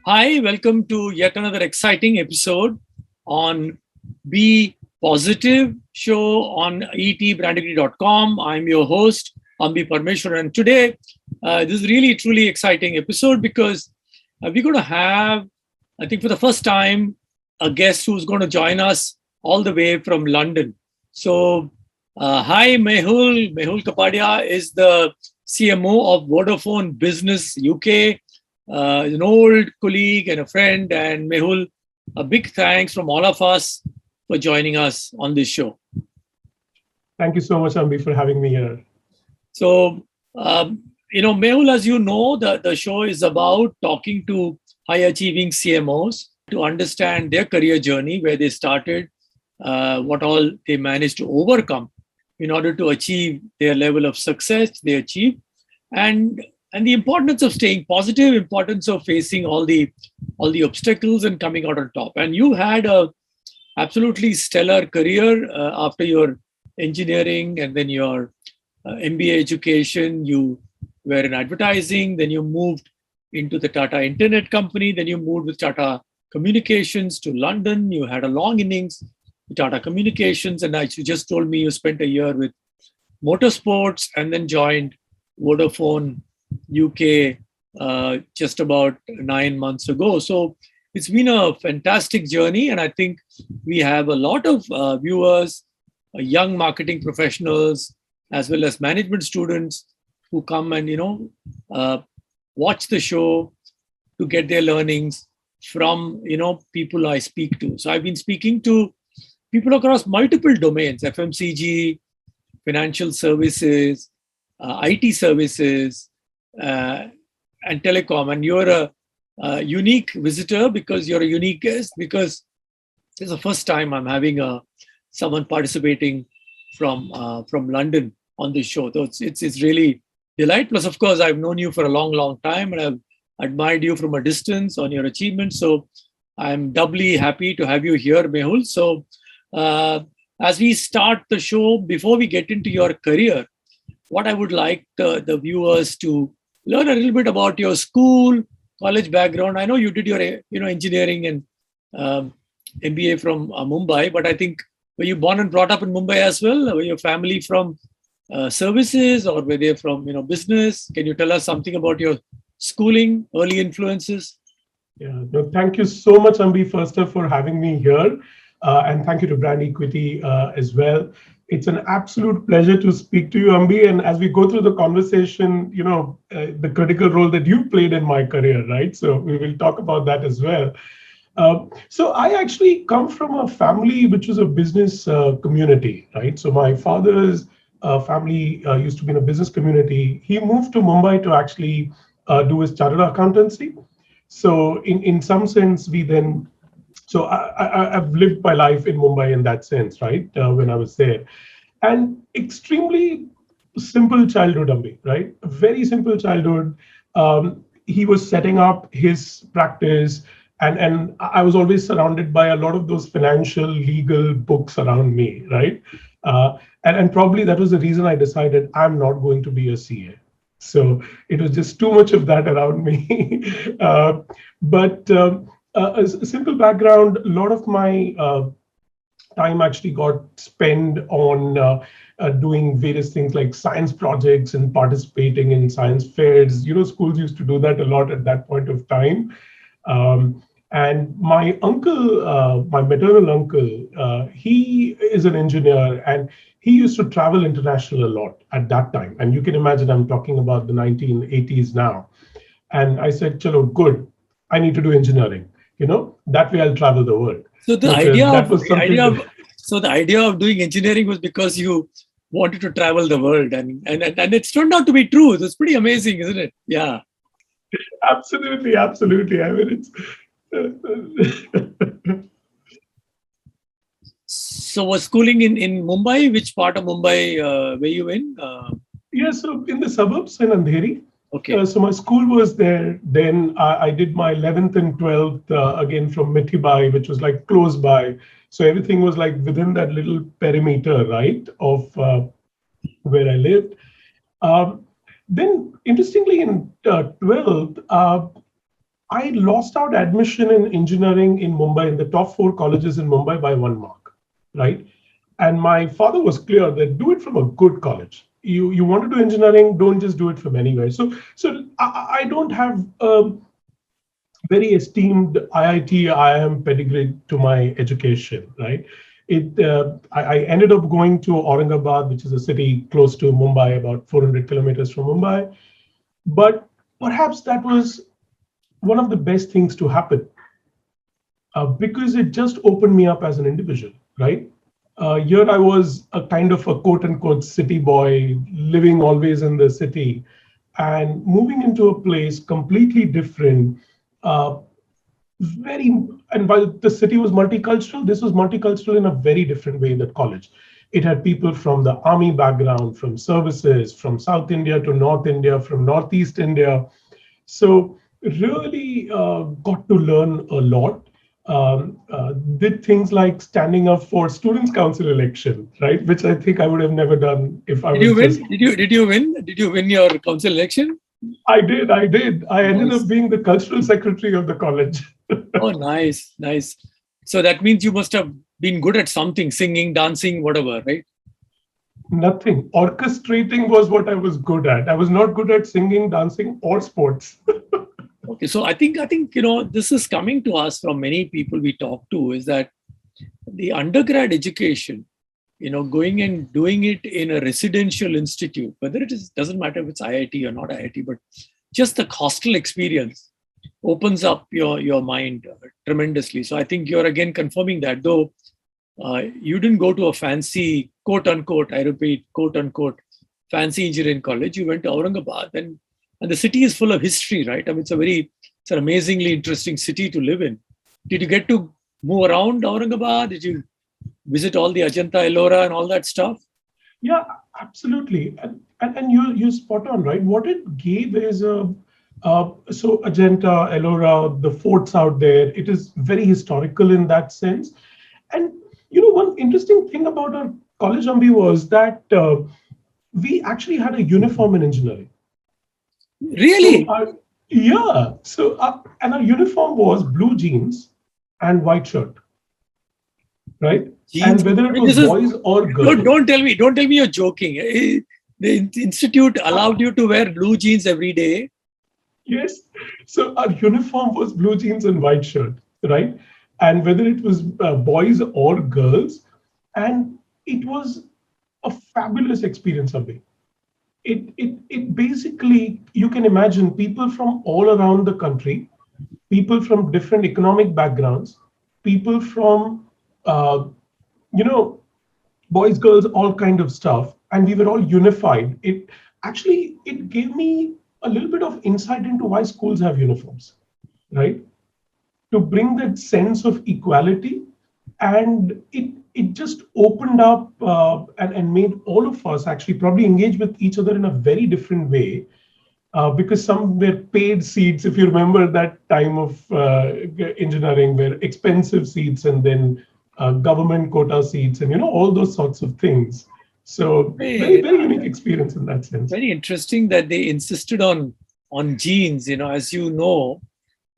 Hi, welcome to yet another exciting episode on Be Positive show on etbrandagri.com. I'm your host, Ambi Parameswaran. And today, this is really truly exciting episode because we're going to have, I think for the first time, a guest who's going to join us all the way from London. So, hi, Mehul Kapadia is the CMO of Vodafone Business UK, an old colleague and a friend. And Mehul, a big thanks from all of us for joining us on this show. Thank you so much, Ambi, for having me here. So, Mehul, as you know, the show is about talking to high achieving CMOs to understand their career journey, where they started, what all they managed to overcome in order to achieve their level of success they achieve, and the importance of staying positive, importance of facing all the obstacles and coming out on top. And you had a absolutely stellar career after your engineering and then your MBA education. You were in advertising, then you moved into the Tata Internet company, then you moved with Tata Communications to London. You had a long innings with Tata Communications, and as you just told me, you spent a year with Motorsports and then joined Vodafone UK just about 9 months ago. So it's been a fantastic journey, and I think we have a lot of viewers, young marketing professionals, as well as management students who come and watch the show to get their learnings from people I speak to. So I've been speaking to people across multiple domains: FMCG, financial services, IT services, and telecom. And you're a unique visitor because you're a unique guest, because it's the first time I'm having someone participating from London on this show. So it's really delight. Plus, of course, I've known you for a long time, and I've admired you from a distance on your achievements. So I'm doubly happy to have you here, Mehul. So as we start the show, before we get into your career, what I would like the viewers to learn a little bit about your school, college background. I know you did your engineering and MBA from Mumbai, but I think, were you born and brought up in Mumbai as well? Were your family from services, or were they from business? Can you tell us something about your schooling, early influences? Yeah, no, thank you so much, Ambi, first off, for having me here. And thank you to Brand Equity as well. It's an absolute pleasure to speak to you, Ambi. And as we go through the conversation, the critical role that you played in my career, right? So we will talk about that as well. So I actually come from a family which was a business community, right? So my father's family used to be in a business community. He moved to Mumbai to actually do his chartered accountancy. So in some sense, I've lived my life in Mumbai in that sense, right? When I was there. And extremely simple childhood, Ambi, right? A very simple childhood. He was setting up his practice, and I was always surrounded by a lot of those financial, legal books around me, right? And probably that was the reason I decided I'm not going to be a CA. So it was just too much of that around me. But a simple background, a lot of my time actually got spent on doing various things like science projects and participating in science fairs. Schools used to do that a lot at that point of time. And my uncle, my maternal uncle, he is an engineer, and he used to travel international a lot at that time. And you can imagine I'm talking about the 1980s now. And I said, chalo, good, I need to do engineering. That way I'll travel the world. So the idea of doing engineering was because you wanted to travel the world, and it's turned out to be true. It's pretty amazing, isn't it? Yeah. Absolutely. I mean, it's. So was schooling in Mumbai? Which part of Mumbai were you in? Yeah, so in the suburbs in Andheri. Okay. So my school was there. Then I did my 11th and 12th again from Mithibai, which was like close by. So everything was like within that little perimeter, right, of where I lived. Then interestingly, in 12th, I lost out admission in engineering in Mumbai, in the top four colleges in Mumbai by 1 mark, right? And my father was clear that do it from a good college. You want to do engineering, don't just do it from anywhere. So I don't have very esteemed IIT, IIM pedigree to my education, right? I ended up going to Aurangabad, which is a city close to Mumbai, about 400 kilometers from Mumbai. But perhaps that was one of the best things to happen because it just opened me up as an individual, right? Here I was a kind of a quote unquote city boy, living always in the city, and moving into a place completely different. Uh, very and while the city was multicultural, this was multicultural in a very different way that college. It had people from the army background, from services, from South India to North India, from Northeast India. So really got to learn a lot. Did things like standing up for students council election, right, which I think I would have never done if I Did was you win? just. Did you win? Did you win your council election? I did. I ended up Nice. being the cultural secretary of the college. Oh, nice, nice. So that means you must have been good at something, singing, dancing, whatever, right? Nothing. Orchestrating was what I was good at. I was not good at singing, dancing, or sports. Okay, so I think this is coming to us from many people we talk to is that the undergrad education, going and doing it in a residential institute, whether it is doesn't matter if it's IIT or not IIT, but just the hostel experience opens up your mind tremendously. So I think you're again confirming that, though you didn't go to a fancy quote unquote, I repeat, quote unquote, fancy engineering college. You went to Aurangabad, and the city is full of history, right? I mean, it's an amazingly interesting city to live in. Did you get to move around Aurangabad? Did you visit all the Ajanta, Ellora, and all that stuff? Yeah, absolutely. And you spot on, right? What it gave is so Ajanta, Ellora, the forts out there. It is very historical in that sense. And one interesting thing about our college, Ambi, was that we actually had a uniform in engineering. So Really? yeah, and our uniform was blue jeans and white shirt, right? Jeans. And whether I it mean, was this is boys or don't girls. don't tell me you're joking. The institute allowed you to wear blue jeans every day. Yes. So our uniform was blue jeans and white shirt, right? And whether it was boys or girls, and it was a fabulous experience, Abhi. It basically, you can imagine people from all around the country, people from different economic backgrounds, people from uh, you know boys, girls, all kind of stuff, and we were all unified. It gave me a little bit of insight into why schools have uniforms, right? To bring that sense of equality, and it just opened up and made all of us actually probably engage with each other in a very different way because some were paid seats. If you remember that time of engineering, were expensive seats, and then government quota seats, and all those sorts of things. So very Hey, very unique experience in that sense. very interesting that they insisted on jeans. As you know,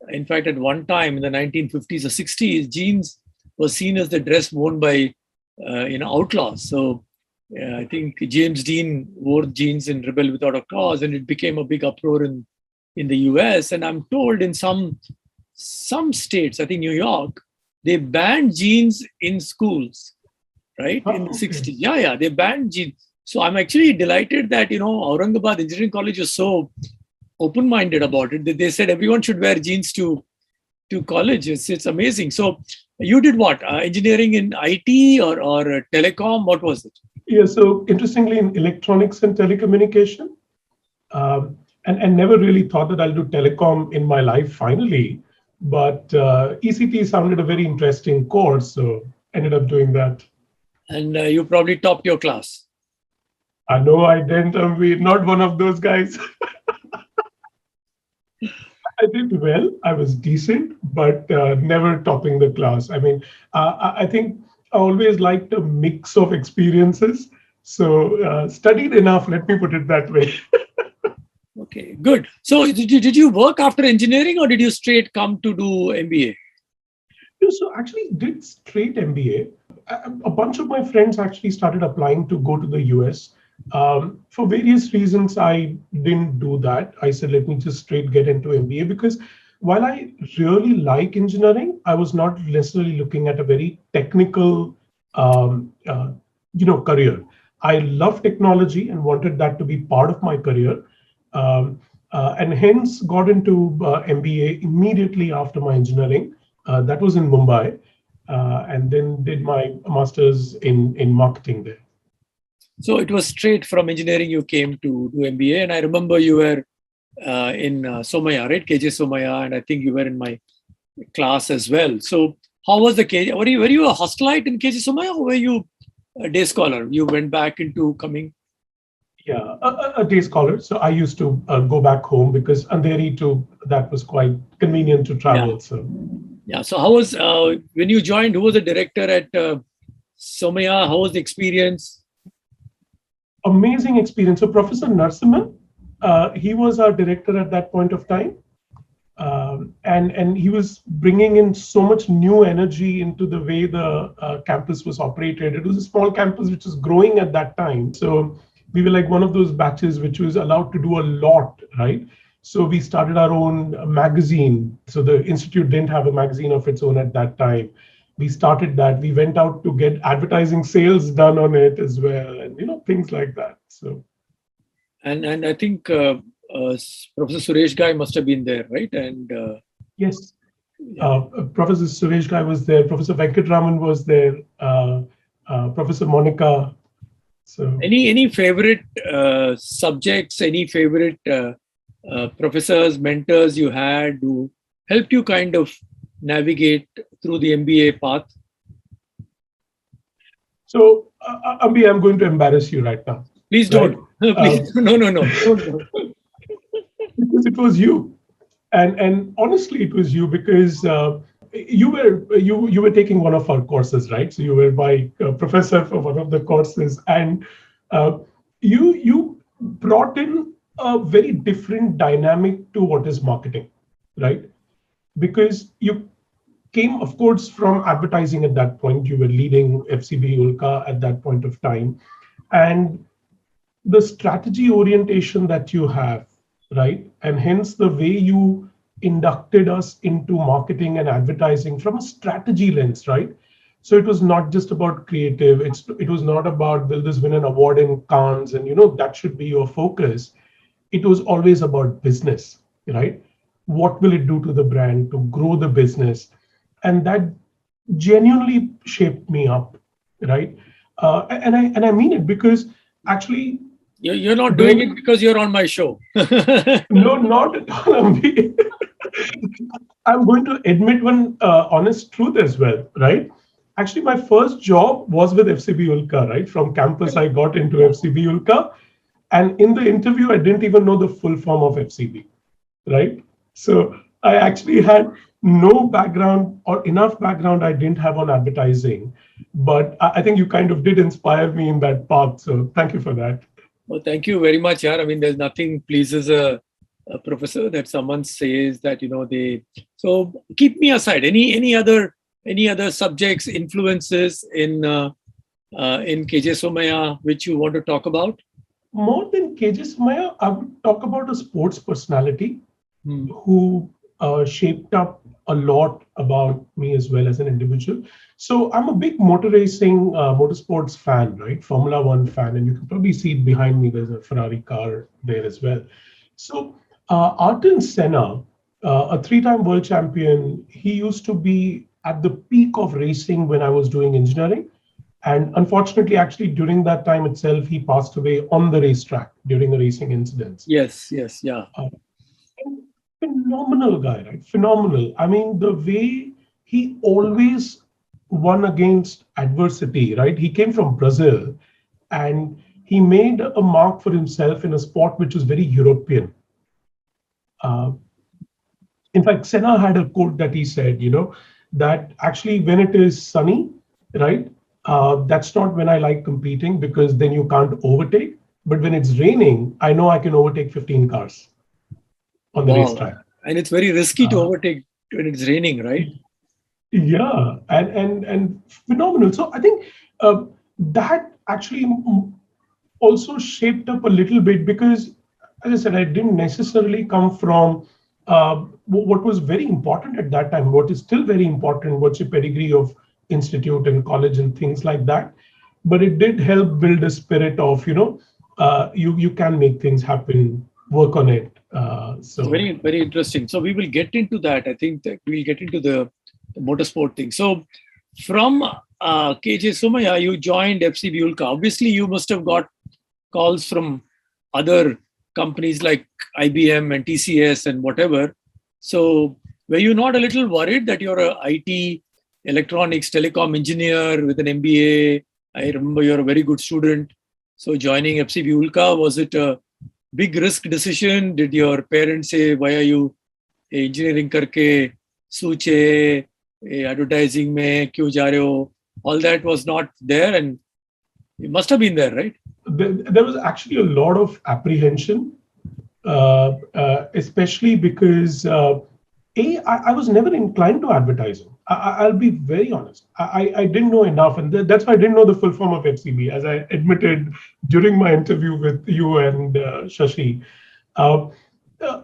in fact, at one time in the 1950s or 60s, jeans was seen as the dress worn by outlaws. So I think James Dean wore jeans in Rebel Without a Cause, and it became a big uproar in the US. And I'm told in some states, I think New York, they banned jeans in schools, right? In the Okay. 60s. Yeah, yeah, they banned jeans. So I'm actually delighted that, Aurangabad Engineering College is so open-minded about it. They said everyone should wear jeans to college. It's amazing. So you did what? Engineering in IT or telecom? What was it? Yeah. So interestingly, in electronics and telecommunication, and never really thought that I'll do telecom in my life finally. But ECT sounded a very interesting course, so ended up doing that. And you probably topped your class. I know I didn't. Not one of those guys. I did well. I was decent, but never topping the class. I mean, I think I always liked a mix of experiences. So studied enough. Let me put it that way. Okay, good. So did you work after engineering or did you straight come to do MBA? So actually did straight MBA. A bunch of my friends actually started applying to go to the US. For various reasons, I didn't do that. I said, let me just straight get into MBA because while I really like engineering, I was not necessarily looking at a very technical, um, uh, career. I love technology and wanted that to be part of my career. Um, and hence got into MBA immediately after my engineering. That was in Mumbai, and then did my master's in marketing there. So it was straight from engineering you came to do MBA, and I remember you were in Somaya, right? KJ Somaya, and I think you were in my class as well. So how was the KJ? Were you a hostelite in KJ Somaya, or were you a day scholar? You went back into coming. Yeah, a day scholar. So I used to go back home because Andheri to that was quite convenient to Yeah, travel. So yeah. So how was when you joined? Who was the director at Somaya? How was the experience? amazing experience. So Professor Narsimhan, he was our director at that point of time. And he was bringing in so much new energy into the way the campus was operated. It was a small campus which was growing at that time, so we were like one of those batches which was allowed to do a lot, right? So we started our own magazine. So the institute didn't have a magazine of its own at that time. We started that. We went out to get advertising sales done on it as well, and things like that. So And I think Professor Suresh Guy must have been there, right? And yes, yeah. Professor Suresh Gai was there, Professor Venkatraman was there, Professor Monica. So, Any favorite subjects? Any favorite professors, mentors you had who helped you kind of navigate through the MBA path? Ambi, I'm going to embarrass you right now, Please right? don't. Please, Um, no, no, no. Don't. because it was you, and honestly, it was you because you were taking one of our courses, right? So you were my professor for one of the courses, and uh, you brought in a very different dynamic to what is marketing, right? Because you came, of course, from advertising at that point. You were leading FCB Ulka at that point of time. And the strategy orientation that you have, right? And hence the way you inducted us into marketing and advertising from a strategy lens, right? So it was not just about creative. It was not about will this win an award in Cannes and that should be your focus. It was always about business, right? What will it do to the brand to grow the business? And that genuinely shaped me up, right? And I mean it because actually You're not doing it when because you're on my show. no, not at all. I'm going to admit one honest truth as well, right? Actually, my first job was with FCB Ulka, right? From campus, I got into FCB Ulka. And in the interview, I didn't even know the full form of FCB, right? So I actually had no background or enough background I didn't have on advertising. But I think you kind of did inspire me in that path. So thank you for that. Well, thank you very much, yaar. I mean, there's nothing pleases a professor that someone says that they. So keep me aside. Any other subjects, influences in KJ Somaya which you want to talk about? More than Cages Maya, I would talk about a sports personality Hmm. who shaped up a lot about me as well as an individual. So I'm a big motor racing, motorsports fan, right? Formula One fan, and you can probably see it behind me. There's a Ferrari car there as well. So Ayrton Senna, a three-time world champion, he used to be at the peak of racing when I was doing engineering. And unfortunately, actually, during that time itself, he passed away on the racetrack during a racing incident. Yes, yes, yeah. Uh, Phenomenal guy, right? Phenomenal. I mean, the way he always won against adversity, right? He came from Brazil and he made a mark for himself in a sport which was very European. Uh, in fact, Senna had a quote that he said, that actually when it is sunny, right, that's not when I like competing because then you can't overtake. But when it's raining, I know I can overtake 15 cars. on the Wow. racetrack. And it's very risky to Uh, overtake when it's raining, right? yeah, and phenomenal. So I think that actually also shaped up a little bit because, as I said, I didn't necessarily come from what was very important at that time. What is still very important, what's your pedigree of institute and college and things like that. But it did help build a spirit of, you can make things happen, work on it. It's So very, very interesting. So we will get into that. I think that we'll get into the motorsport thing. So from KJ Sumaya, you joined FCB Ulka. Obviously, you must have got calls from other companies like IBM and TCS and whatever. So were you not a little worried that you're a IT, electronics, telecom engineer with an MBA? I remember you're a very good student. So joining FCB Ulka, was it a big risk decision? Did your parents say, why are you engineering करके सूचे advertising में क्यों जा रहे हो? All that was not there, and it must have been there, right? there was actually a lot of apprehension, especially because I was never inclined to advertising. I'll be very honest. I didn't know enough, and that's why I didn't know the full form of FCB, as I admitted during my interview with you and Shashi. Uh,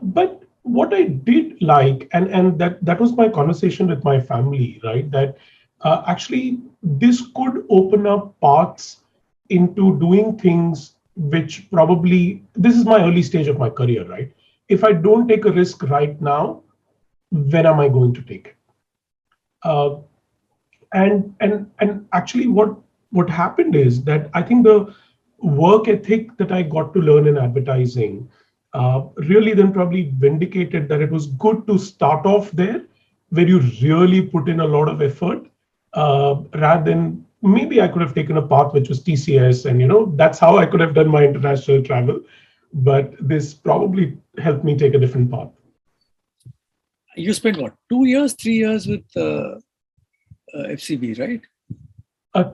but what I did like, and that was my conversation with my family, right? That actually this could open up paths into doing things which probably this is my early stage of my career, right? If I don't take a risk right now, when am I going to take it? Uh, and actually, what happened is that I think the work ethic that I got to learn in advertising really then probably vindicated that it was good to start off there, where you really put in a lot of effort, rather than maybe I could have taken a path which was TCS, and that's how I could have done my international travel. But this probably helped me take a different path. You spent what, 2 years, 3 years with FCB, right?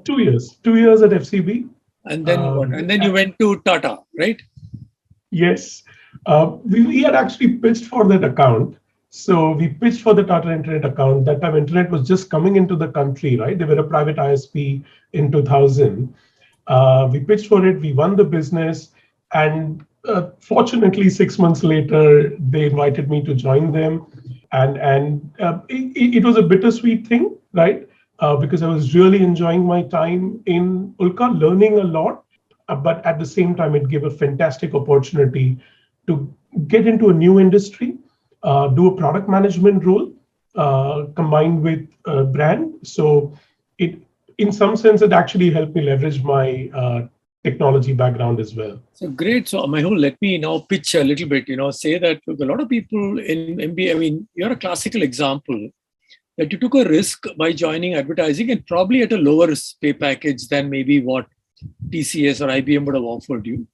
2 years at FCB. And then what? Um, And then you went to Tata, right? Yes, we had actually pitched for that account. So we pitched for the Tata Internet account. That time, Internet was just coming into the country, right? They were a private ISP in 2000. We pitched for it. We won the business, and fortunately, 6 months later, they invited me to join them, and it was a bittersweet thing, right? Because I was really enjoying my time in Ulka, learning a lot, but at the same time, it gave a fantastic opportunity to get into a new industry, do a product management role combined with brand. So it, in some sense, it actually helped me leverage my technology background as well. So great. So Mehul, let me now pitch a little bit, say that a lot of people in MBA, I mean, you're a classical example that you took a risk by joining advertising and probably at a lower pay package than maybe what TCS or IBM would have offered you.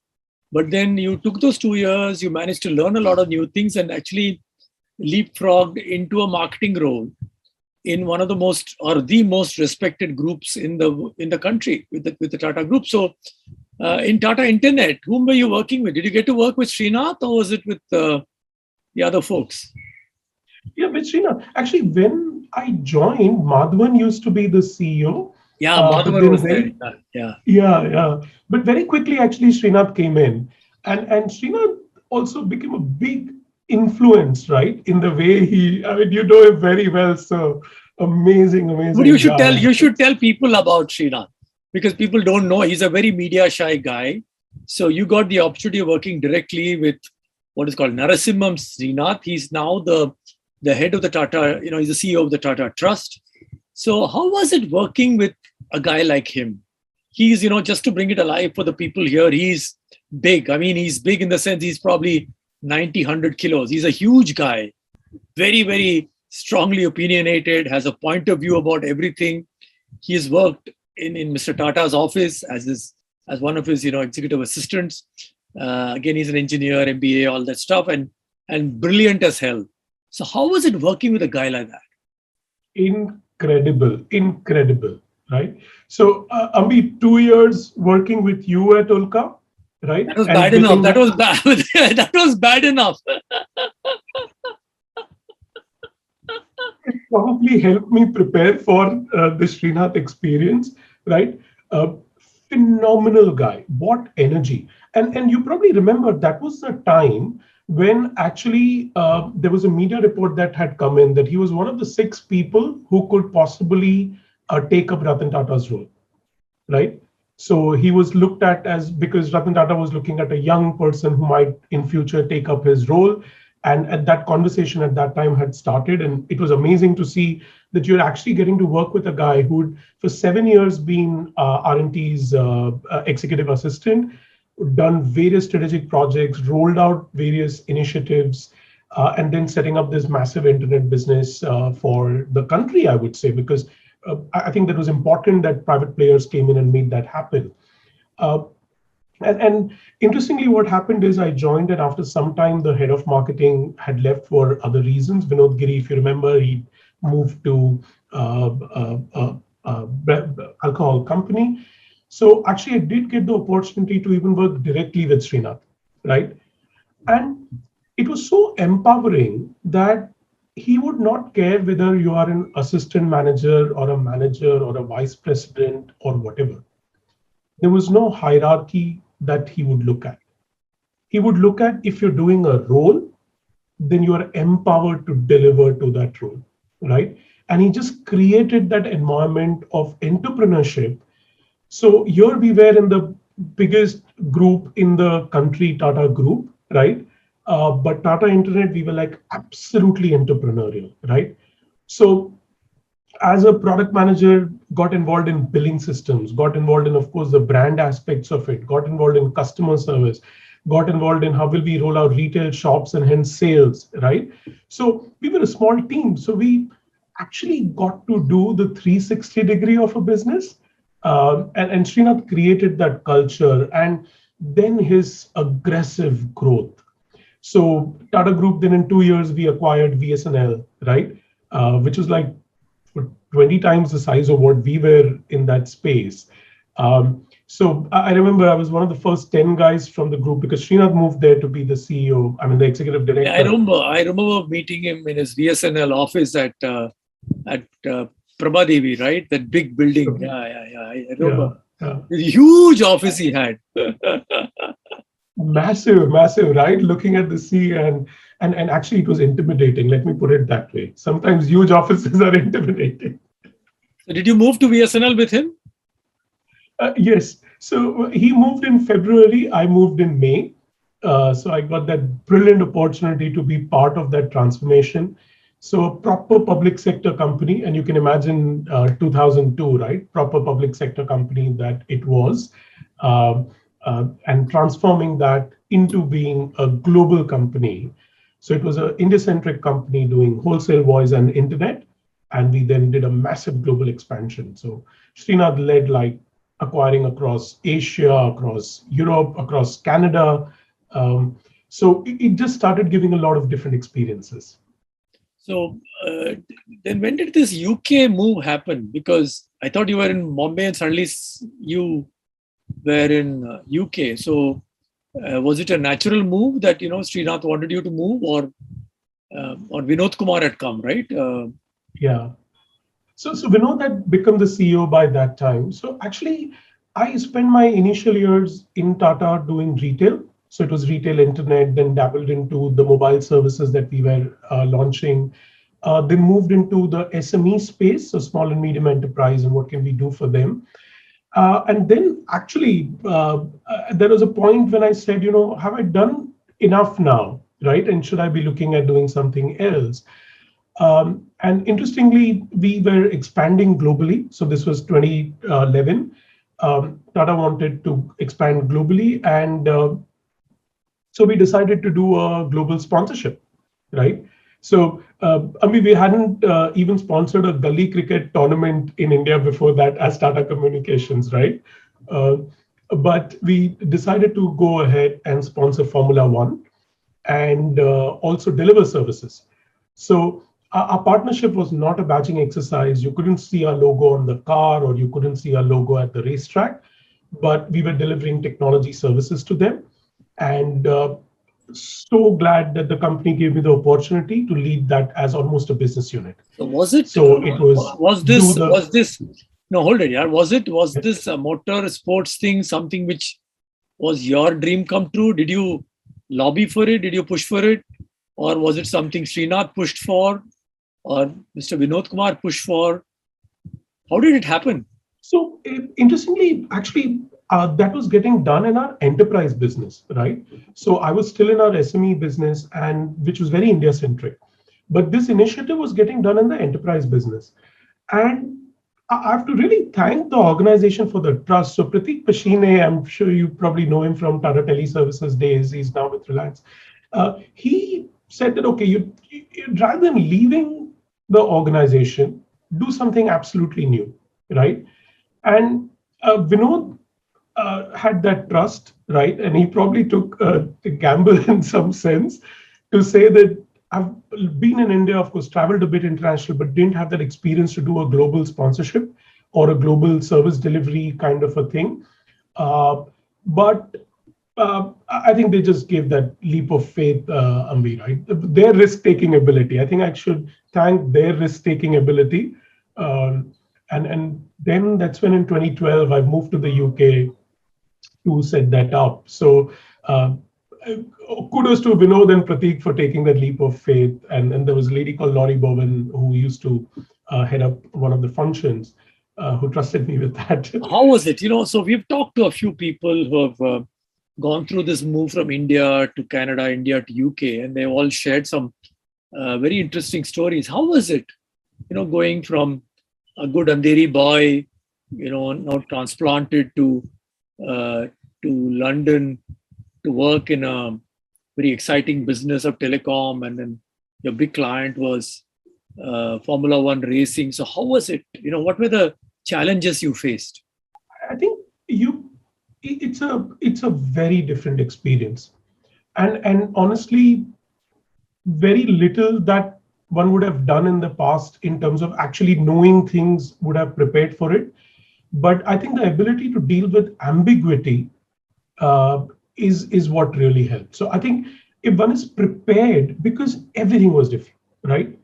But then you took those 2 years, you managed to learn a lot of new things and actually leapfrogged into a marketing role in one of the most or the most respected groups in the country with the Tata Group. So in Tata Internet, whom were you working with? Did you get to work with Srinath or was it with the other folks? Yeah, with Srinath. Actually, when I joined, Madhavan used to be the CEO. Yeah, But Madhavan then was there. very Yeah. Yeah. But very quickly, actually, Srinath came in, and Srinath also became a big influence, right? In the way he, I mean, you know him very well. So amazing, But you amazing should tell guy. you should tell people about Srinath because people don't know he's a very media shy guy. So you got the opportunity of working directly with what is called Narasimham Srinath. He's now the head of the Tata, he's the CEO of the Tata Trust. So how was it working with a guy like him? He's, just to bring it alive for the people here, he's big. I mean, he's big in the sense he's probably 90, 100 kilos. He's a huge guy, very, very strongly opinionated, has a point of view about everything. He's worked in Mr. Tata's office as one of his, executive assistants. Again, he's an engineer, MBA, all that stuff, and brilliant as hell. So how was it working with a guy like that? Incredible, right? So, Ambi, 2 years working with you at Ulka, right? That was And bad enough. within That that, was bad. That was bad enough. it probably helped me prepare for the Srinath experience, right? Uh, Phenomenal guy. What energy! And you probably remember that was the time when actually there was a media report that had come in that he was one of the 6 people who could possibly take up Ratan Tata's role, right? So he was looked at as, because Ratan Tata was looking at a young person who might in future take up his role. And at that conversation at that time had started. And it was amazing to see that you're actually getting to work with a guy who'd for 7 years been R&T's executive assistant, done various strategic projects, rolled out various initiatives, and then setting up this massive internet business for the country, I would say, because I think that was important that private players came in and made that happen. Uh, and interestingly, what happened is I joined, and after some time, the head of marketing had left for other reasons. Vinod Giri, if you remember, he moved to alcohol company. So actually, I did get the opportunity to even work directly with Srinath, right? And it was so empowering that he would not care whether you are an assistant manager or a manager or a vice president or whatever. There was no hierarchy that he would look at. He would look at, if you're doing a role, then you are empowered to deliver to that role, right? And he just created that environment of entrepreneurship. So here we were in the biggest group in the country, Tata Group, right? But Tata Internet, we were like absolutely entrepreneurial, right? So as a product manager, got involved in billing systems, got involved in, of course, the brand aspects of it, got involved in customer service, got involved in how will we roll out retail shops and hence sales, right? So we were a small team. So we actually got to do the 360 degree of a business. And Srinath created that culture, and then his aggressive growth. So Tata Group, then in 2 years, we acquired VSNL, right? Which was like 20 times the size of what we were in that space. So I remember I was one of the first 10 guys from the group because Srinath moved there to be the CEO, I mean, the executive Yeah, I director. remember. I remember meeting him in his VSNL office at Prabhadevi, right? That big building. Yeah, yeah, yeah. I Yeah, remember. yeah. The huge office he had. Massive, massive, right? Looking at the sea, and actually it was intimidating. Let me put it that way. Sometimes huge offices are intimidating. So did you move to VSNL with him? Yes. So he moved in February. I moved in May. So I got that brilliant opportunity to be part of that transformation. So a proper public sector company, and you can imagine 2002, right? Proper public sector company that it was, um, and transforming that into being a global company. So it was an India-centric company doing wholesale voice and internet, and we then did a massive global expansion. So Srinath led like acquiring across Asia, across Europe, across Canada. So it just started giving a lot of different experiences. So then when did this UK move happen? Because I thought you were in Bombay and suddenly you were in UK. So was it a natural move that Srinath wanted you to move, or Vinod Kumar had come, right? Yeah. So Vinod had become the CEO by that time. So actually, I spent my initial years in Tata doing retail. So it was retail internet, then dabbled into the mobile services that we were launching. Then moved into the SME space, so small and medium enterprise, and what can we do for them. And then actually, there was a point when I said, have I done enough now, right? And should I be looking at doing something else? And interestingly, we were expanding globally. So this was 2011. Tata wanted to expand globally, and so we decided to do a global sponsorship, right? So, I mean, we hadn't even sponsored a gully cricket tournament in India before that as Tata Communications, right? Uh, but we decided to go ahead and sponsor Formula One and also deliver services. So our partnership was not a badging exercise. You couldn't see our logo on the car or you couldn't see our logo at the racetrack. but we were delivering technology services to them. And so glad that the company gave me the opportunity to lead that as almost a business unit. So was it So it was do the was this no hold it, yeah, was this a motor sports thing something which was your dream come true? Did you lobby for it? Did you push for it? Or was it something Srinath pushed for or Mr. Vinod Kumar pushed for? How did it happen? So interestingly, actually, that was getting done in our enterprise business, right? So I was still in our SME business, and which was very India centric. But this initiative was getting done in the enterprise business, and I have to really thank the organization for the trust. So Pratik Pashine, I'm sure you probably know him from Tata Teleservices days. He's now with Reliance. He said that okay, rather than leaving the organization, do something absolutely new, right? And Vinod had that trust, right? And he probably took the gamble in some sense to say that I've been in India, of course, traveled a bit international, but didn't have that experience to do a global sponsorship or a global service delivery kind of a thing. But I think they just gave that leap of faith, Ambi, right? Their risk-taking ability. I think I should thank their risk-taking ability. And then that's when in 2012 I moved to the UK to set that up. So uh, kudos to Vinod and Pratik for taking that leap of faith. And there was a lady called Laurie Bowen who used to head up one of the functions who trusted me with that. How was it? So we've talked to a few people who have gone through this move from India to Canada, India to UK, and they all shared some very interesting stories. How was it, going from a good Andheri boy, now transplanted uh, to London to work in a very exciting business of telecom, and then your big client was Formula One racing. So how was it? What were the challenges you faced? I think it's a very different experience. And honestly, very little that one would have done in the past in terms of actually knowing things would have prepared for it. But I think the ability to deal with ambiguity uh, is what really helped. So I think if one is prepared, because everything was different, right?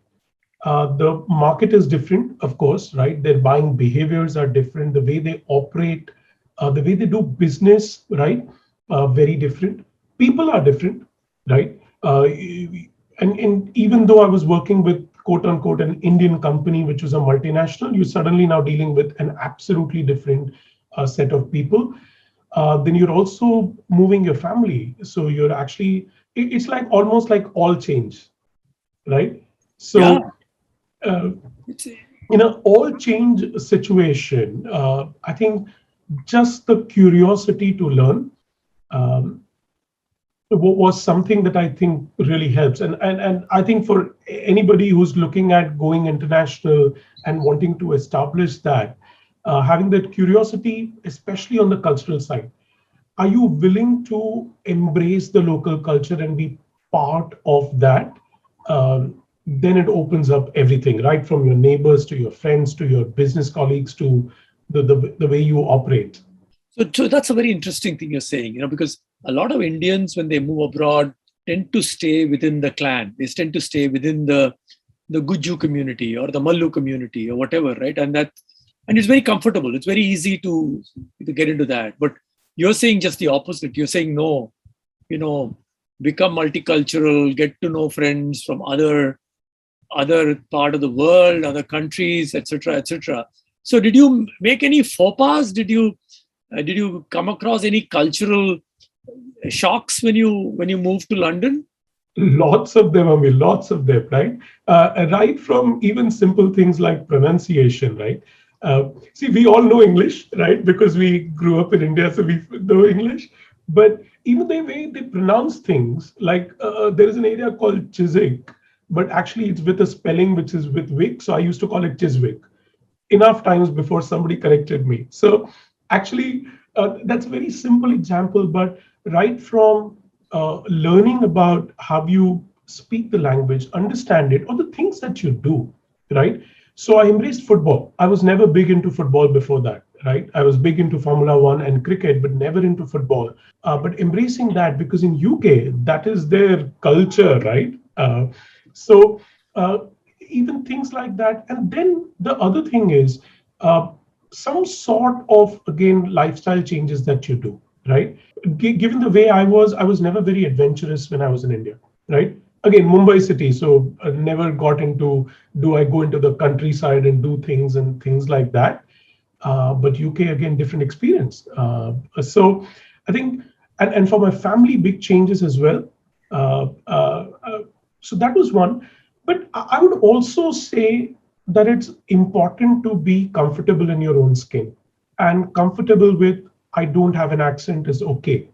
The market is different, of course, right? Their buying behaviors are different. The way they operate, the way they do business, right? Very different. People are different, right? And even though I was working with quote unquote an Indian company, which was a multinational, you're suddenly now dealing with an absolutely different set of people. Then you're also moving your family. So you're actually, it's like almost like all change, right? Yeah. So uh, It's, in an all change situation, I think just the curiosity to learn um, was something that I think really helps. And I think for anybody who's looking at going international and wanting to establish that, having that curiosity, especially on the cultural side, are you willing to embrace the local culture and be part of that? Then it opens up everything, right from your neighbors to your friends to your business colleagues to the way you operate. so that's a very interesting thing you're saying, because a lot of Indians, when they move abroad, tend to stay within the clan. They tend to stay within the Guju community or the Mallu community or whatever, right? And it's very comfortable. It's very easy to get into that. But you're saying just the opposite. You're saying no, you know, become multicultural, get to know friends from other part of the world, other countries, etc., etc. So, did you make any faux pas? Did you come across any cultural shocks when you moved to London? Lots of them, I mean, lots of them, right? Right from even simple things like pronunciation, right? See, we all know English, right? Because we grew up in India, so we know English. But even the way they pronounce things, like there is an area called Chiswick, but actually it's with a spelling which is with Wick. So I used to call it Chiswick enough times before somebody corrected me. So actually, that's a very simple example, but right from learning about how you speak the language, understand it, or the things that you do, right? So I embraced football. I was never big into football before that, right? I was big into Formula One and cricket, but never into football. But embracing that, because in UK that is their culture, right? So uh, even things like that. And then the other thing is uh, some sort of, again, lifestyle changes that you do, right? Given the way I was never very adventurous when I was in India, right? Again, Mumbai city, so I never got into, do I go into the countryside and do things and things like that. But UK, again, different experience. So I think, and for my family, big changes as well. Uh, uh, uh, so that was one. But I would also say that it's important to be comfortable in your own skin, and comfortable with, I don't have an accent is okay.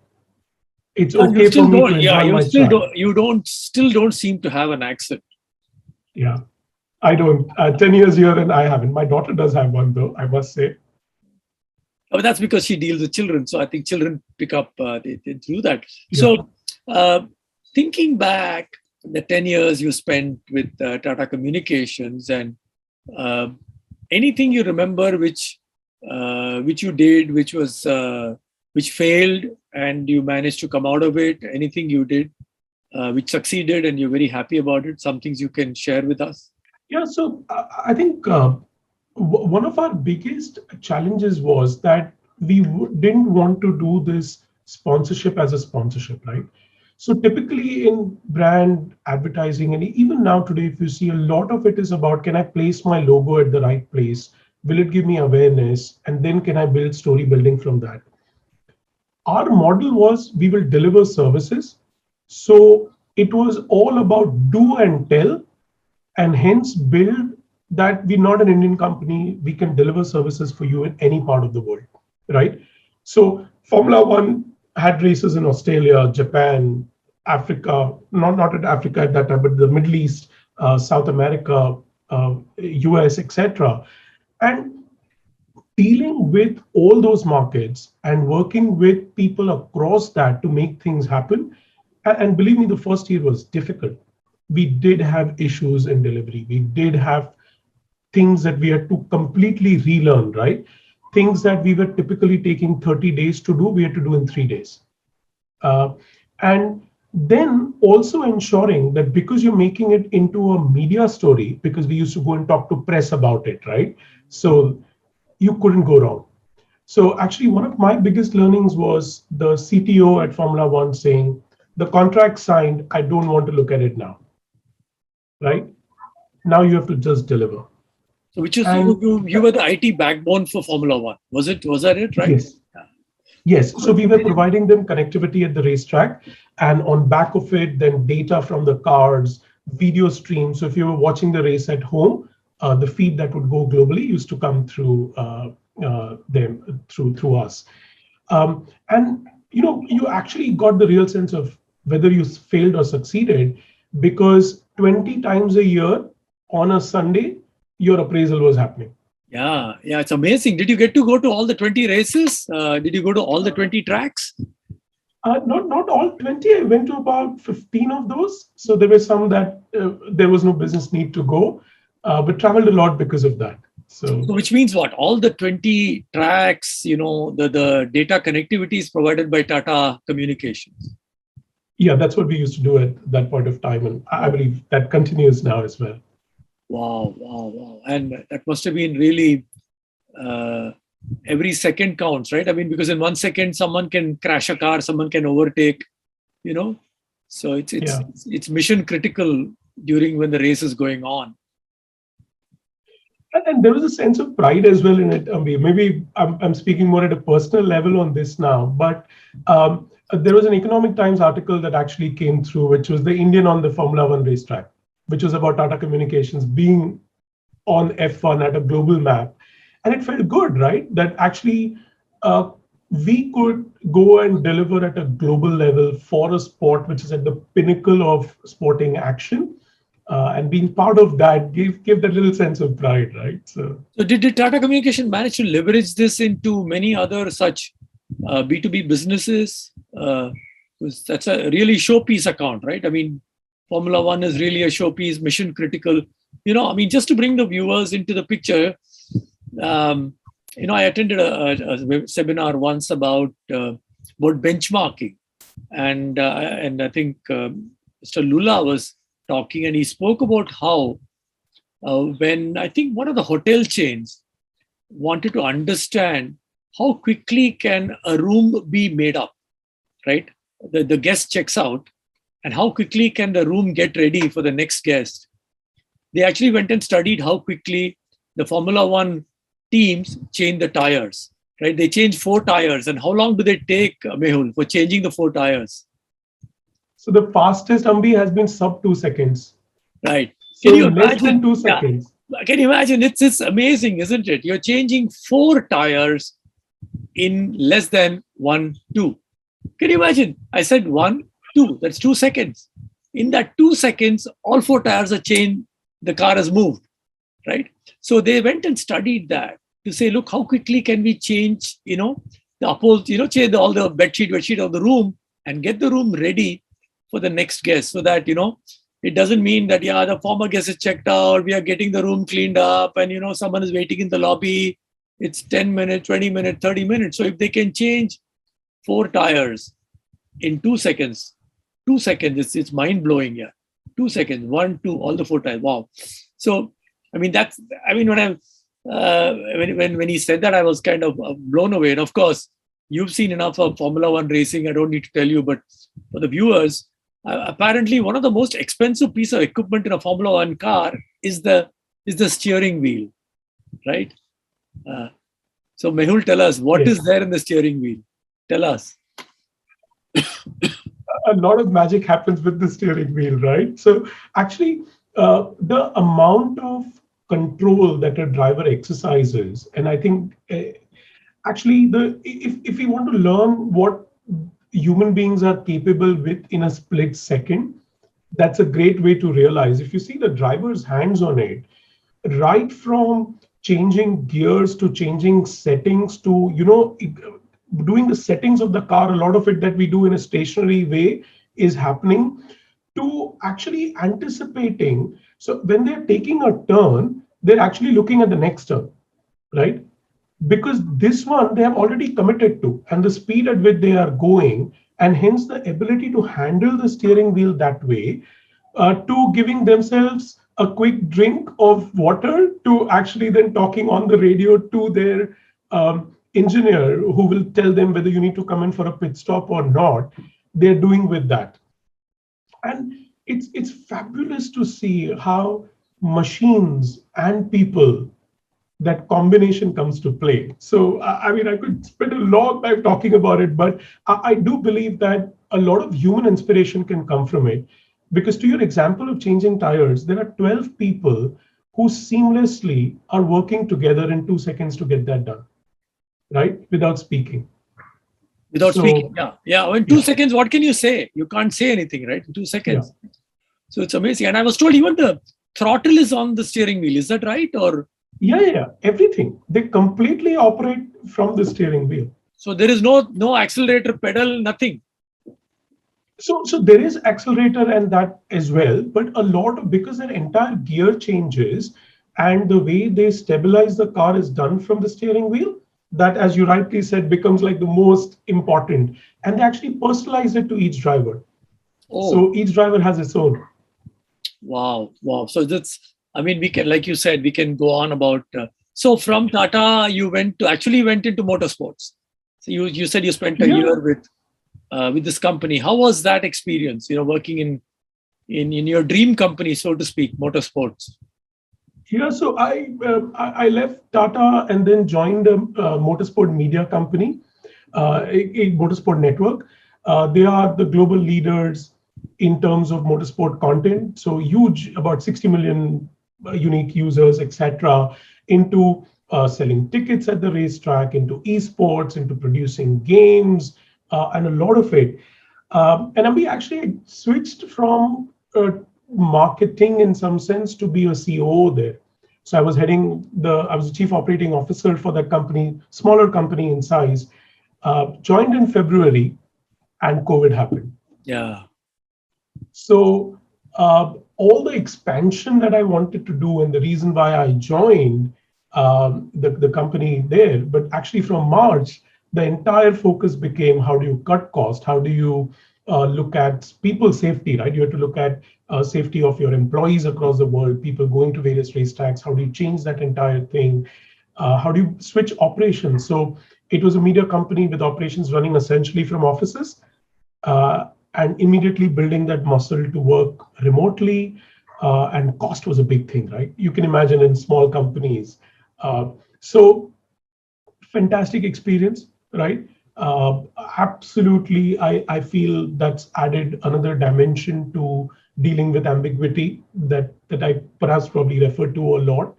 It's Yeah, you okay still for me to don't. Yeah, enjoy you my still chai. don't. You don't. Still don't seem to have an accent. Yeah, I don't. 10 years here and I haven't. My daughter does have one though, I must say. But that's because she deals with children. So I think children pick up. They do that. Yeah. So uh, thinking back, the 10 years you spent with Tata Communications, and uh, anything you remember which you did, which failed, and you managed to come out of it. Anything you did which succeeded, and you're very happy about it. Some things you can share with us. Yeah, so I think one of our biggest challenges was that we didn't want to do this sponsorship as a sponsorship, right? So typically in brand advertising, and even now today, if you see, a lot of it is about, can I place my logo at the right place? Will it give me awareness? And then can I build story building from that? Our model was, we will deliver services. So it was all about do and tell, and hence build that we're not an Indian company. We can deliver services for you in any part of the world, right? So Formula One had races in Australia, Japan, Africa, not at Africa at that time, but the Middle East, South America, US, etc. And dealing with all those markets and working with people across that to make things happen. And believe me, the first year was difficult. We did have issues in delivery. We did have things that we had to completely relearn, right? Things that we were typically taking 30 days to do, we had to do in 3 days. Uh, and then also ensuring that, because you're making it into a media story, because we used to go and talk to press about it, right? So you couldn't go wrong. So actually, one of my biggest learnings was the CTO at Formula One saying, the contract signed, I don't want to look at it now, right? Now you have to just deliver. So, which is And you were the IT backbone for Formula One. Was that it, right? yes, yes. So we were providing them connectivity at the racetrack, and on back of it, then data from the cards, video streams. So if you were watching the race at home, the feed that would go globally used to come through them through us. And you actually got the real sense of whether you failed or succeeded, because 20 times a year on a Sunday, your appraisal was happening. Yeah, yeah, it's amazing. Did you get to go to all the 20 races? Did you go to all the 20 tracks? Not all 20. I went to about 15 of those. So there were some that there was no business need to go, but traveled a lot because of that. So So, which means what? All the 20 tracks, the data connectivity is provided by Tata Communications. yeah, that's what we used to do at that point of time, and I believe that continues now as well. Wow, wow, wow. And that must have been really uh, every second counts, right? I mean, because in 1 second, someone can crash a car, someone can overtake, you know. So Yeah. it's mission critical during when the race is going on. And there was a sense of pride as well in it. Maybe I'm speaking more at a personal level on this now, but there was an Economic Times article that actually came through, which was the Indian on the Formula One racetrack, which was about Tata Communications being on F1 at a global map. And it felt good, right? That actually uh, we could go and deliver at a global level for a sport which is at the pinnacle of sporting action. And being part of that gave that little sense of pride, right? So did Tata Communication manage to leverage this into many other such B2B businesses? 'Cause that's a really showpiece account, right? I mean, Formula One is really a showpiece, mission critical. I mean, just to bring the viewers into the picture, um, I attended a seminar once about benchmarking, and I think Mr. Lula was talking, and he spoke about how when I think one of the hotel chains wanted to understand how quickly can a room be made up, right? The guest checks out, and how quickly can the room get ready for the next guest. They actually went and studied how quickly the Formula One teams change the tires, right? They change four tires, and how long do they take, Mehul, for changing the four tires, So the fastest Ambi has been sub 2 seconds. right? Can So you in less than imagine? two Yeah, seconds. can you imagine? It's amazing, isn't it? You're changing four tires in less than 1, 2. Can you imagine? I said 1, 2. That's 2 seconds. In that 2 seconds, all four tires are changed. The car has moved, right? So they went and studied that to say, look, how quickly can we change, the change all the bed sheet of the room and get the room ready for the next guest, so that it doesn't mean that the former guest is checked out, we are getting the room cleaned up, and someone is waiting in the lobby. It's 10 minutes, 20 minutes, 30 minutes. So if they can change four tires in 2 seconds, 2 seconds, it's mind blowing. Yeah, 2 seconds, 1, 2, all the four tires. Wow. So I mean, when he said that, I was kind of blown away. And of course, you've seen enough of Formula One racing. I don't need to tell you, but for the viewers, apparently one of the most expensive piece of equipment in a Formula One car is the steering wheel, right? Uh, so Mehul, tell us what is Yes. there in the steering wheel. Tell us. A lot of magic happens with the steering wheel, right? So actually, the amount of control that a driver exercises, and I think actually the if we want to learn what human beings are capable with in a split second, that's a great way to realize. If you see the driver's hands on it, right from changing gears to changing settings to doing the settings of the car, a lot of it that we do in a stationary way is happening, to actually anticipating. So when they're taking a turn, they're actually looking at the next turn, right? Because this one they have already committed to, and the speed at which they are going, and hence the ability to handle the steering wheel that way, to giving themselves a quick drink of water, to actually then talking on the radio to their engineer who will tell them whether you need to come in for a pit stop or not. They're doing with that. And it's fabulous to see how machines and people, that combination comes to play. So, I mean, I could spend a long time talking about it, but I do believe that a lot of human inspiration can come from it. Because to your example of changing tires, there are 12 people who seamlessly are working together in 2 seconds to get that done, right? Without speaking. Without speaking. So, Yeah. Yeah. In two yeah, seconds, what can you say? You can't say anything, right? In two yeah, seconds. So it's amazing. And I was told even the throttle is on the steering wheel. Is that right? Or yeah. Everything. They completely operate from the steering wheel. so there is no accelerator pedal, nothing. So there is accelerator and that as well, but a lot of, because their entire gear changes and the way they stabilize the car is done from the steering wheel, that, as you rightly said, becomes like the most important. And they actually personalize it to each driver. Oh, So each driver has its own. wow. Wow. So that's, I mean, we can, like you said, we can go on about. So from Tata, you went into motorsports. So you said you spent a Yeah, year with this company. How was that experience? Working in your dream company, so to speak, motorsports. yeah. So I left Tata and then joined a motorsport media company, a motorsport network. They are the global leaders in terms of motorsport content. So huge, about 60 million unique users, etc., into selling tickets at the racetrack, into esports, into producing games, and a lot of it. And we actually switched from marketing in some sense to be a COO there. So I was the chief operating officer for that company, smaller company in size. Joined in February, and COVID happened. Yeah. So all the expansion that I wanted to do, and the reason why I joined, the company there. But actually, from March, the entire focus became how do you cut cost? How do you look at people safety, right? You have to look at safety of your employees across the world, people going to various racetracks. How do you change that entire thing? How do you switch operations? So it was a media company with operations running essentially from offices, and immediately building that muscle to work remotely. And cost was a big thing, right? You can imagine in small companies. So fantastic experience, right? Uh, Absolutely, I feel that's added another dimension to dealing with ambiguity that I perhaps probably referred to a lot.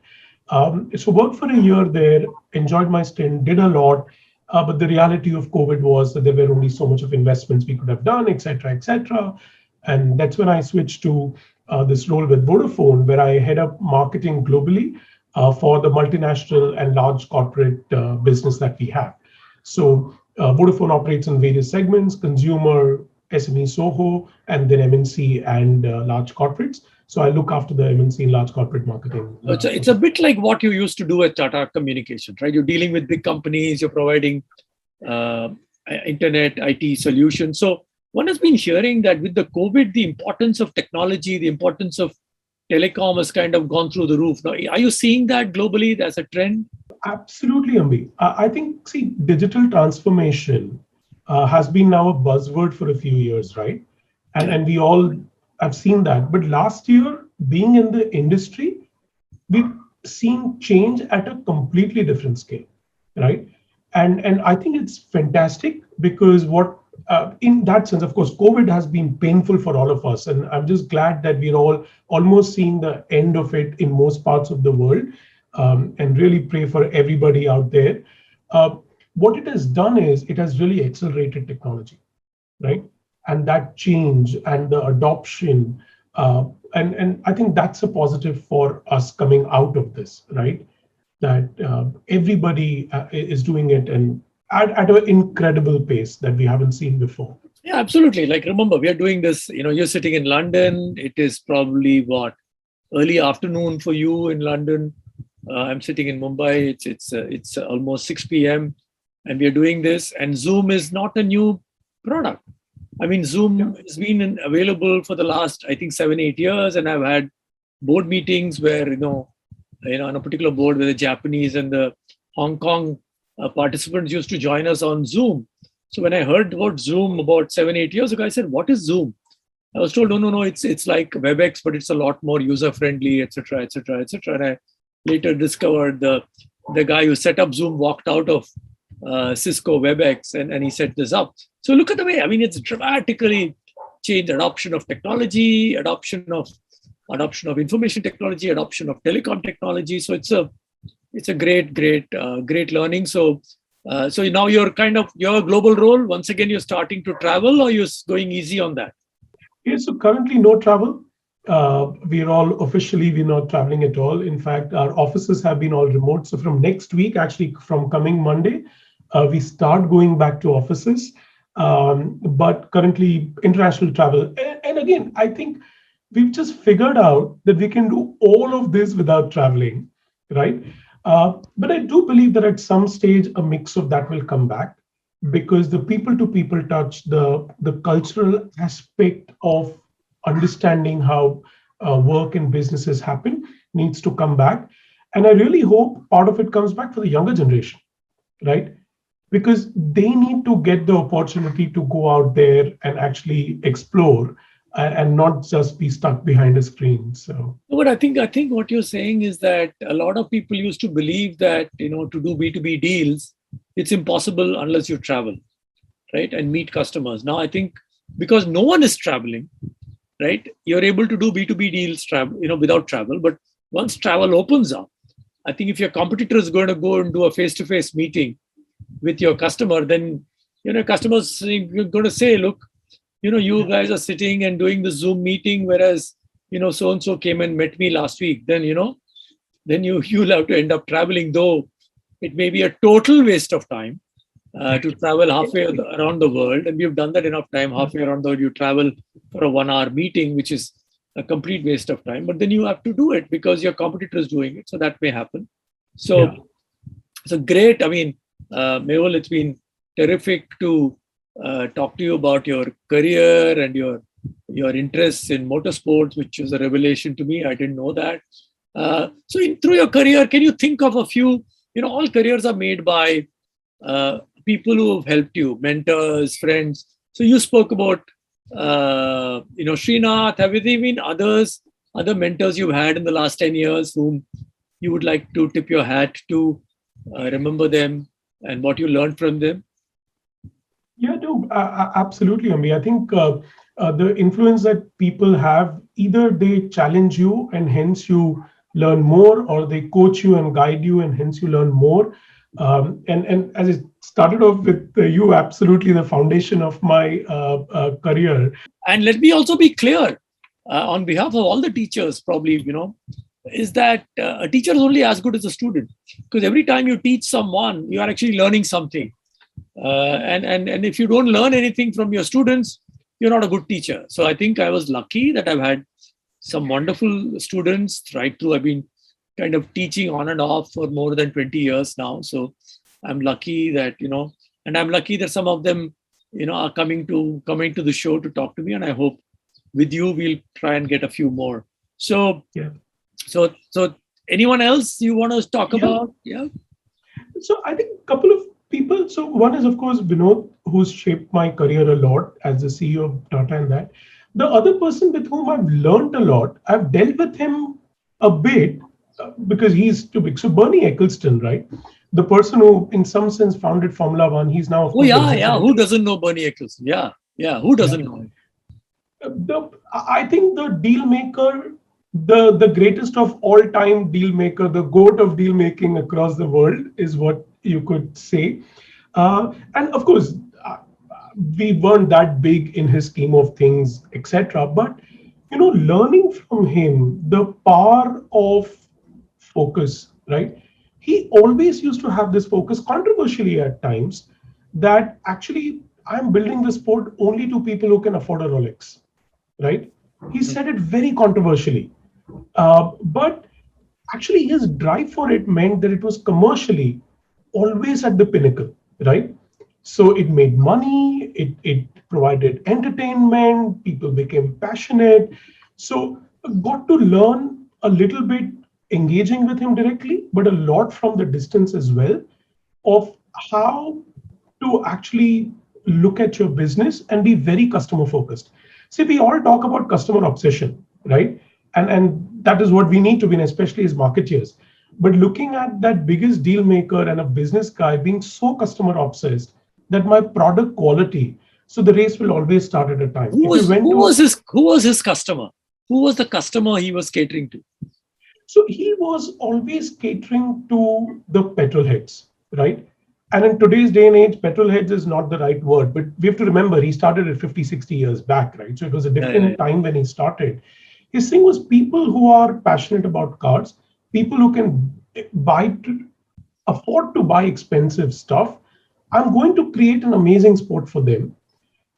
So worked for a year there, enjoyed my stint, did a lot, but the reality of COVID was that there were only so much of investments we could have done, et cetera, et cetera. And that's when I switched to this role with Vodafone, where I head up marketing globally for the multinational and large corporate business that we have. So Vodafone operates in various segments: consumer, SME, SOHO, and then MNC and large corporates. So I look after the MNC and large corporate marketing. So it's a bit like what you used to do at Tata Communications, right? You're dealing with big companies, you're providing uh, internet, IT solutions. So one has been hearing that with the COVID, the importance of technology, the importance of telecom has kind of gone through the roof. Now, are you seeing that globally as a trend? Absolutely, Ambi. I think, see, digital transformation has been now a buzzword for a few years, right? Yeah. And we all have seen that. But last year, being in the industry, we've seen change at a completely different scale, right? And I think it's fantastic because what in that sense, of course, COVID has been painful for all of us, and I'm just glad that we're all almost seeing the end of it in most parts of the world, and really pray for everybody out there. Uh, what it has done is it has really accelerated technology, right? And that change and the adoption, and I think that's a positive for us coming out of this, right? That everybody is doing it and at an incredible pace that we haven't seen before. Yeah, absolutely. Like, remember, we are doing this, you're sitting in London. It is probably what, early afternoon for you in London. I'm sitting in Mumbai. It's almost 6 p.m. and we are doing this. And Zoom is not a new product. I mean, Yeah. Zoom has been available for the last, I think, 7, 8 years, and I've had board meetings where on a particular board where the Japanese and the Hong Kong participants used to join us on Zoom. So when I heard about Zoom about 7, 8 years ago, I said, "What is Zoom?" I was told, no, it's like WebEx, but it's a lot more user friendly, etc., etc., etc. And I later discovered the guy who set up Zoom walked out of Cisco WebEx, and he set this up. So look at the way. I mean, it's dramatically changed adoption of technology, adoption of information technology, adoption of telecom technology. So it's a great learning. So now you're kind of your global role. Once again, you're starting to travel, or you're going easy on that. Yeah, so currently no travel. We're all officially we're not traveling at all. In fact, our offices have been all remote. So from next week, actually from coming Monday, we start going back to offices. But currently international travel. And again, I think we've just figured out that we can do all of this without traveling, right? But I do believe that at some stage a mix of that will come back because the people to people touch, the cultural aspect of understanding how work and businesses happen needs to come back. And I really hope part of it comes back for the younger generation, right? Because they need to get the opportunity to go out there and actually explore and not just be stuck behind a screen. So, But I think what you're saying is that a lot of people used to believe that to do B2B deals, it's impossible unless you travel, right, and meet customers. Now I think because no one is traveling, right, you're able to do B2B deals without travel. But once travel opens up, I think if your competitor is going to go and do a face-to-face meeting with your customer, then customers are going to say, look, you yeah. guys are sitting and doing the Zoom meeting, whereas so and so came and met me last week. Then then you'll have to end up traveling, though it may be a total waste of time to travel halfway around the world. And we've done that enough time. Halfway around the world, you travel for a 1 hour meeting, which is a complete waste of time. But then you have to do it because your competitor is doing it. So that may happen. So, so great. I mean, Mehul, it's been terrific to talk to you about your career and your interests in motorsports, which was a revelation to me. I didn't know that. Through your career, can you think of a few? All careers are made by people who have helped you, mentors, friends. So you spoke about, Srinath. Have there been other mentors you've had in the last 10 years whom you would like to tip your hat to, remember them and what you learned from them? Yeah, no, absolutely, Ambi. I think the influence that people have, either they challenge you and hence you learn more, or they coach you and guide you and hence you learn more. And as it started off with you, absolutely the foundation of my career. And let me also be clear, on behalf of all the teachers, probably, is that a teacher is only as good as a student. Because every time you teach someone, you are actually learning something. And if you don't learn anything from your students, you're not a good teacher. So I think I was lucky that I've had some wonderful students right through. I've been kind of teaching on and off for more than 20 years now. So I'm lucky that, and I'm lucky that some of them, are coming to the show to talk to me. And I hope with you, we'll try and get a few more. So, Yeah. so anyone else you want to talk Yeah. about? Yeah. So I think a couple of people. So one is of course Vinod, who's shaped my career a lot as the CEO of Tata and that. The other person with whom I've learned a lot, I've dealt with him a bit because he's too big. So Bernie Eccleston, right? The person who, in some sense, founded Formula One. He's now, of Oh, course, the yeah, yeah. executive. Who doesn't know Bernie Eccleston? Yeah, yeah. Who Yeah. doesn't know him? I think the deal maker, the greatest of all time deal maker, the goat of deal making across the world is what you could say. And of course, we weren't that big in his scheme of things, etc. But learning from him the power of focus, right? He always used to have this focus, controversially at times, that actually I'm building the sport only to people who can afford a Rolex, right? He said it very controversially. But actually, his drive for it meant that it was commercially always at the pinnacle, right? So it made money, it provided entertainment, people became passionate. So got to learn a little bit engaging with him directly, but a lot from the distance as well, of how to actually look at your business and be very customer focused. See, we all talk about customer obsession, right? And that is what we need to be, especially as marketeers. But looking at that biggest deal maker and a business guy being so customer obsessed that my product quality, so the race will always start at a time. Who If you was went who to, was his customer? Who was the customer he was catering to? so he was always catering to the petrol heads, right? And in today's day and age, petrol heads is not the right word, but we have to remember he started at 50, 60 years back, right? So it was a Yeah, yeah, different time when he started. His thing was people who are passionate about cars, people who can buy to afford to buy expensive stuff. I'm going to create an amazing sport for them.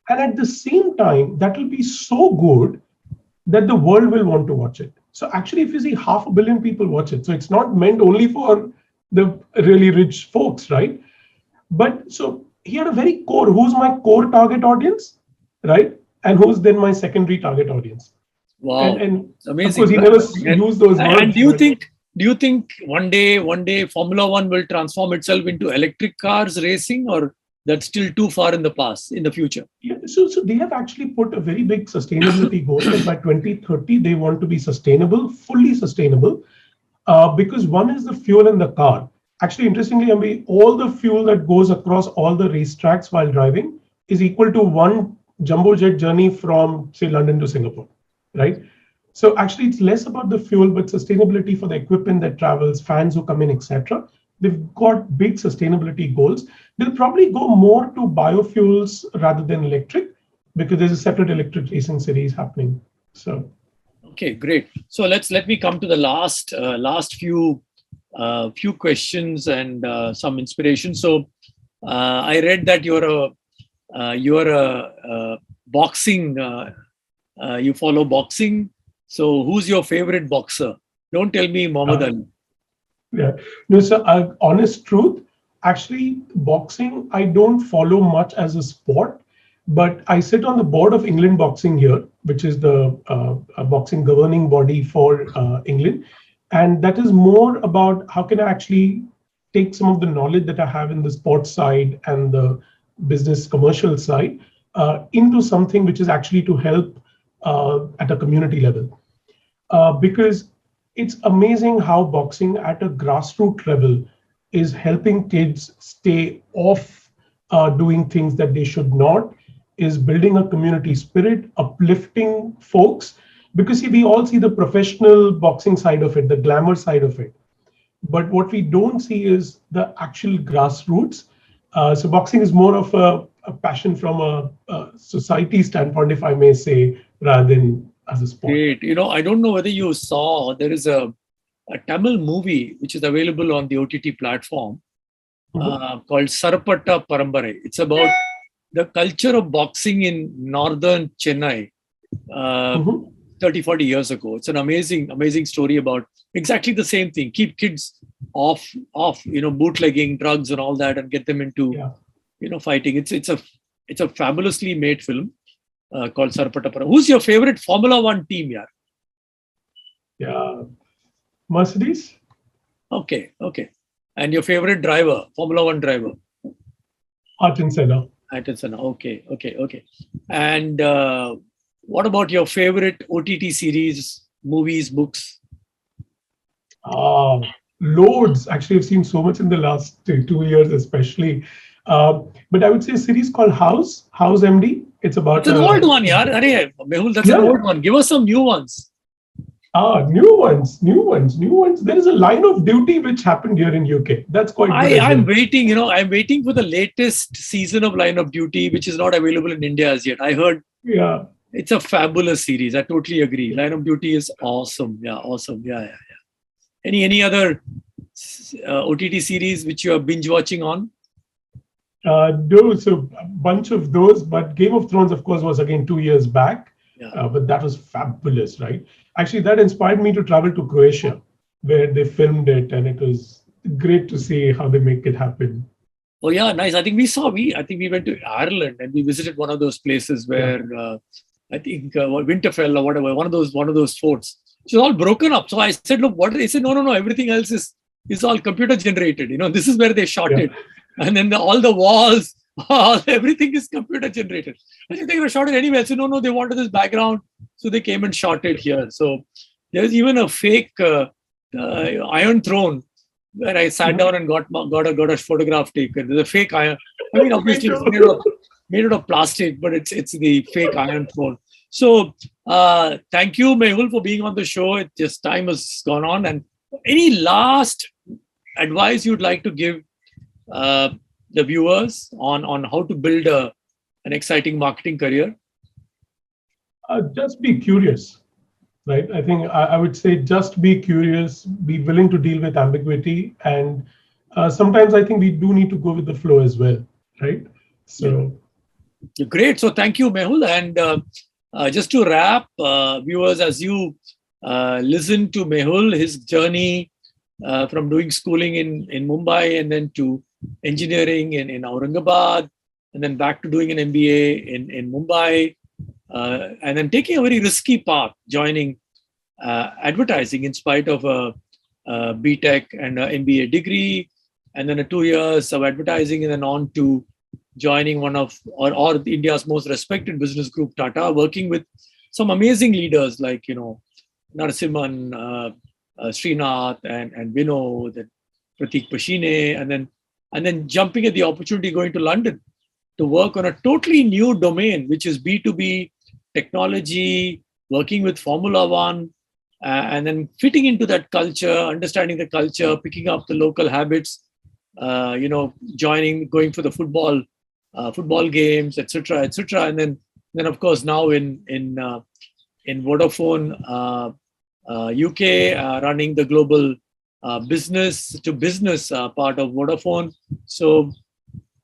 And at the same time, that will be so good that the world will want to watch it. So actually, if you see 500 million people watch it, so it's not meant only for the really rich folks, right? But so he had a very core, who's my core target audience, right? And who's then my secondary target audience. And Wow, and it's of course amazing. he never And, used those and words, but do you think one day Formula One will transform itself into electric cars racing, or that's still too far in the past, in the future? yeah, so they have actually put a very big sustainability goal that by 2030 they want to be sustainable, fully sustainable, because one is the fuel in the car. Actually, interestingly, Ambi, all the fuel that goes across all the racetracks while driving is equal to one jumbo jet journey from, say, London to Singapore, right? So actually, it's less about the fuel, but sustainability for the equipment that travels, fans who come in, etc. They've got big sustainability goals. They'll probably go more to biofuels rather than electric because there's a separate electric racing series happening. So Okay, great. So let me come to the last few questions and some inspiration. So I read that you're a boxing. You follow boxing. So who's your favorite boxer? Don't tell me Muhammad uh, Ali. Yeah. No, so honest truth, actually, boxing, I don't follow much as a sport, but I sit on the board of England Boxing here, which is the boxing governing body for England. And that is more about how can I actually take some of the knowledge that I have in the sports side and the business commercial side into something which is actually to help at a community level, because it's amazing how boxing at a grassroots level is helping kids stay off doing things that they should not, is building a community spirit, uplifting folks. Because see, we all see the professional boxing side of it, the glamour side of it. But what we don't see is the actual grassroots. So boxing is more of a passion from a society standpoint, if I may say, rather than as a sport. Great. I don't know whether you saw, there is a Tamil movie which is available on the OTT platform Mhm. called Sarapata Parambare. It's about the culture of boxing in northern Chennai uh, Mhm. 30, 40 years ago. It's an amazing, amazing story about exactly the same thing. Keep kids off, bootlegging, drugs and all that and get them into, Yeah. fighting. It's a fabulously made film called Sarapata Parambare. Who's your favorite Formula One team, yeah? Yeah. Mercedes? Okay. And your favorite driver, Formula One driver? Ayrton Senna. Ayrton Senna. Okay. And what about your favorite OTT series, movies, books? Ah, loads. Actually, I've seen so much in the last 2 years, especially. But I would say a series called House MD. It's It's about an old one, yeah. Mehul, that's an yeah. old one. Give us some new ones. New ones. There is a Line of Duty which happened here in UK. That's quite good as I'm well. waiting, I'm waiting for the latest season of Line of Duty, which is not available in India as yet. I heard Yeah. it's a fabulous series. I totally agree. Line of Duty is awesome. Yeah, awesome. Yeah. Any other OTT series which you are binge watching on? Those a bunch of those, but Game of Thrones, of course, was again 2 years back. Yeah. But that was fabulous, right? Actually, that inspired me to travel to Croatia, where they filmed it, and it was great to see how they make it happen. Oh yeah, nice. I think we went to Ireland and we visited one of those places Yeah, where I think Winterfell or whatever, one of those forts. It's all broken up. So I said, look, what? They said, no. Everything else is all computer generated. This is where they shot yeah. it, and then all the walls, everything is computer generated. I said they were shot it anyway. I said, no, they wanted this background, so they came and shot it here. So there's even a fake Iron Throne where I sat Mhm. down and got a photograph taken. There's a fake iron. I mean, Me obviously it's too. made out of plastic, but it's the fake Iron Throne. So thank you, Mehul, for being on the show. It just time has gone on. And any last advice you'd like to give uh, the viewers on how to build an exciting marketing career? Just be curious, right? I think I would say just be curious, be willing to deal with ambiguity, and sometimes I think we do need to go with the flow as well, right? Yeah. So Great. So thank you, Mehul. And just to wrap, viewers, as you listen to Mehul, his journey from doing schooling in Mumbai and then to engineering in Aurangabad and then back to doing an MBA in Mumbai and then taking a very risky path, joining advertising in spite of a BTech and an MBA degree, and then 2 years of advertising, and then on to joining one of or India's most respected business group, Tata, working with some amazing leaders like Narasimhan, Srinath, and Vinod, and Pratik Pashine, and then jumping at the opportunity going to London to work on a totally new domain, which is B2B technology, working with Formula One, and then fitting into that culture, understanding the culture, picking up the local habits, joining, going for the football games, etc., and then of course now in Vodafone UK, running the global business to business part of Vodafone. So,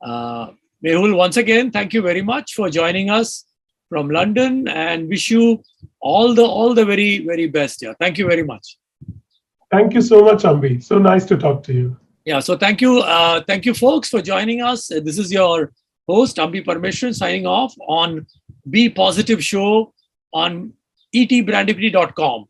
Mehul, once again, thank you very much for joining us from London, and wish you all the very very best. Yeah, thank you very much. Thank you so much, Ambi. So nice to talk to you. Yeah, so thank you, folks, for joining us. This is your host, Ambi Parameswaran, signing off on Be Positive Show on etbrandequity.com.